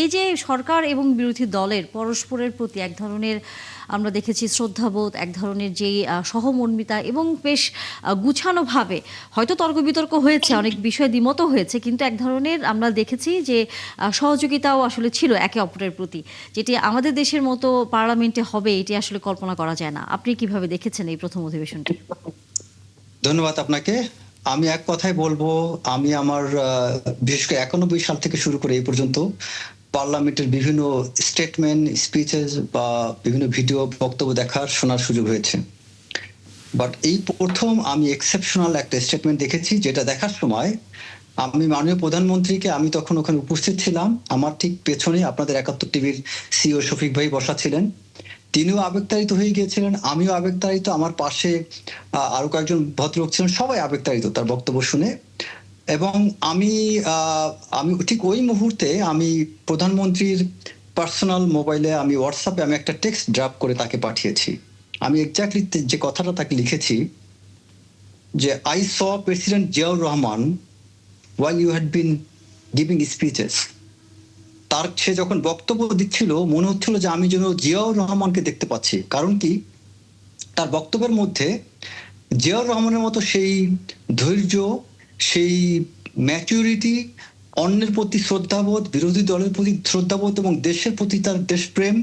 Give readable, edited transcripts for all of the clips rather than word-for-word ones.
এই যে সরকার এবং বিরোধী দলের পরস্পরের প্রতি এক ধরনের আমরা দেখেছি শ্রদ্ধাবোধ, এক ধরনের যেই সহমর্মিতা এবং বেশ গুছানোভাবে হয়তো তর্ক বিতর্ক হয়েছে, অনেক বিষয় দ্বিমত হয়েছে, কিন্তু এক ধরনের আমরা দেখেছি যে সহযোগিতাও আসলে ছিল একে অপরের প্রতি, যেটি আমাদের দেশের মতো পার্লামেন্টে হবে এটি আসলে কল্পনা করা যায় না। আপনি কিভাবে দেখেছেন এই প্রথম অধিবেশনটি? ধন্যবাদ আপনাকে। আমি এক কথায় বলবো, আমি আমার বিশেষ করে 91 সাল থেকে শুরু করে এই পর্যন্ত পার্লামেন্টের বিভিন্ন স্টেটমেন্ট, স্পিচেস বা বিভিন্ন ভিডিও বক্তব্য দেখার শোনার সুযোগ হয়েছে। বাট এই প্রথম আমি এক্সেপশনাল একটা স্টেটমেন্ট দেখেছি, যেটা দেখার সময় আমি মাননীয় প্রধানমন্ত্রীকে, আমি তখন ওখানে উপস্থিত ছিলাম, আমার ঠিক পেছনে আপনাদের 71 টিভির সিও শফিক ভাই বসা ছিলেন, তিনিও আবেগতাড়িত হয়ে গিয়েছিলেন, আমিও আবেগতাড়িত, আমার পাশে আরো কয়েকজন ভদ্রলোক ছিলেন, সবাই আবেগতাড়িত তার বক্তব্য শুনে। এবং আমি ঠিক ওই মুহূর্তে আমি প্রধানমন্ত্রীর পার্সোনাল মোবাইলে, আমি হোয়াটসঅ্যাপে আমি একটা টেক্সট ড্রাফট করে তাকে পাঠিয়েছি। আমি এক্স্যাক্টলি যে কথাটা তাকে লিখেছি যে, I saw president Ziaur Rahman while you had been giving speeches. তার সে যখন বক্তব্য দিচ্ছিল মনে হচ্ছিল যে আমি যেন জিয়াউর রহমানকে দেখতে পাচ্ছি। কারণ কি, তার বক্তব্যের মধ্যে জিয়াউর রহমানের মতো সেই ধৈর্য, সেই ম্যাচুরিটি, অন্যের প্রতি শ্রদ্ধাবোধ, বিরোধী দলের প্রতি শ্রদ্ধাবোধ এবং দেশের প্রতি তার দেশপ্রেম,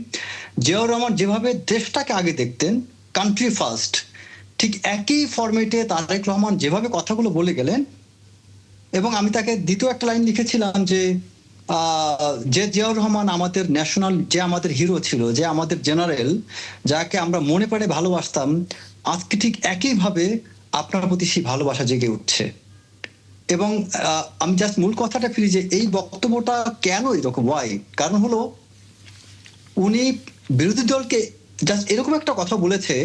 জিয়াউর রহমান যেভাবে দেশটাকে আগে দেখতেন, কান্ট্রি ফার্স্ট, ঠিক একই ফরম্যাটে তারেক রহমান যেভাবে কথাগুলো বলে গেলেন। এবং আমি তাকে দ্বিতীয় একটা লাইন লিখেছিলাম যে যে জিয়াউর রহমান আমাদের ন্যাশনাল, যে আমাদের হিরো ছিল, যে আমাদের জেনারেল, যাকে আমরা মনে প্রাণে ভালোবাসতাম, আজকে ঠিক একইভাবে আপনার প্রতি সেই ভালোবাসা জেগে উঠছে। এবং আমি জাস্ট মূল কথাটা ফিরি যে এই বক্তব্যটা কেন এরকম, ওয়াই, কারণ হলো উনি বিরোধী দলকে জাস্ট এরকম একটা কথা বলেছে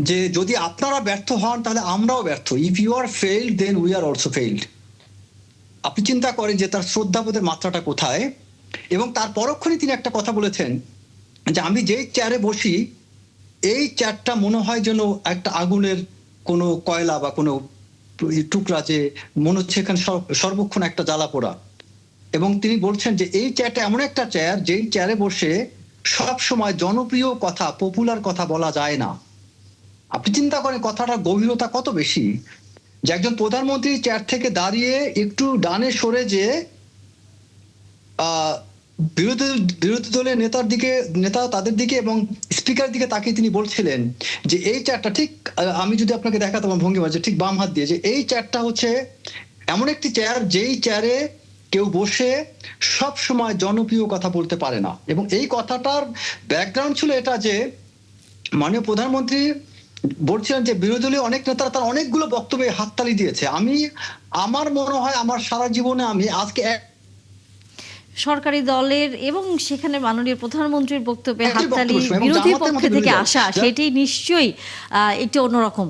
যে যদি আপনারা ব্যর্থ হন তাহলে আমরাও ব্যর্থ, if you are failed then we are also failed. আপনি চিন্তা করেন যে তার শ্রদ্ধাবোধের মাত্রাটা কোথায়। এবং তার পরক্ষণে তিনি একটা কথা বলেছেন যে আমি যেই চেয়ারে বসি এই চেয়ারটা মনে হয় যেন একটা আগুনের কোনো কয়লা বা কোনো টুকরা, যে মনে হচ্ছে এখানে সর্বক্ষণ একটা জ্বালা পোড়া। এবং তিনি বলছেন যে এই চেয়ারটা এমন একটা চেয়ার যেই চেয়ারে বসে সব সময় জনপ্রিয় কথা, পপুলার কথা বলা যায় না। আপনি চিন্তা করেন কথাটার গভীরতা কত বেশি, যে একজন প্রধানমন্ত্রী চেয়ার থেকে দাঁড়িয়ে একটু ডানে সরে যে বিরোধী দলের নেতা তাদের দিকে এবং স্পিকার দিকে তাকিয়ে তিনি বলছিলেন যে এই চেয়ারটা ঠিক, আমি যদি আপনাকে দেখাতাম ভঙ্গিমা, যে ঠিক বাম হাত দিয়ে, যে এই চেয়ারটা হচ্ছে এমন একটি চেয়ার যেই চেয়ারে কেউ বসে সব সময় জনপ্রিয় কথা বলতে পারে না। এবং এই কথাটার ব্যাকগ্রাউন্ড ছিল এটা যে মাননীয় প্রধানমন্ত্রী বলছিলেন যে বিরোধী দলীয় অনেক নেতারা তার অনেকগুলো বক্তব্যে হাততালি দিয়েছে। আমার মনে হয় আমার সারা জীবনে আমি আজকে সরকারি দলের এবং সেখানে মাননীয় প্রধানমন্ত্রীর বক্তব্যে হাততালি বিরোধী পক্ষ থেকে আসা, সেটি নিশ্চয়ই একটু অন্যরকম।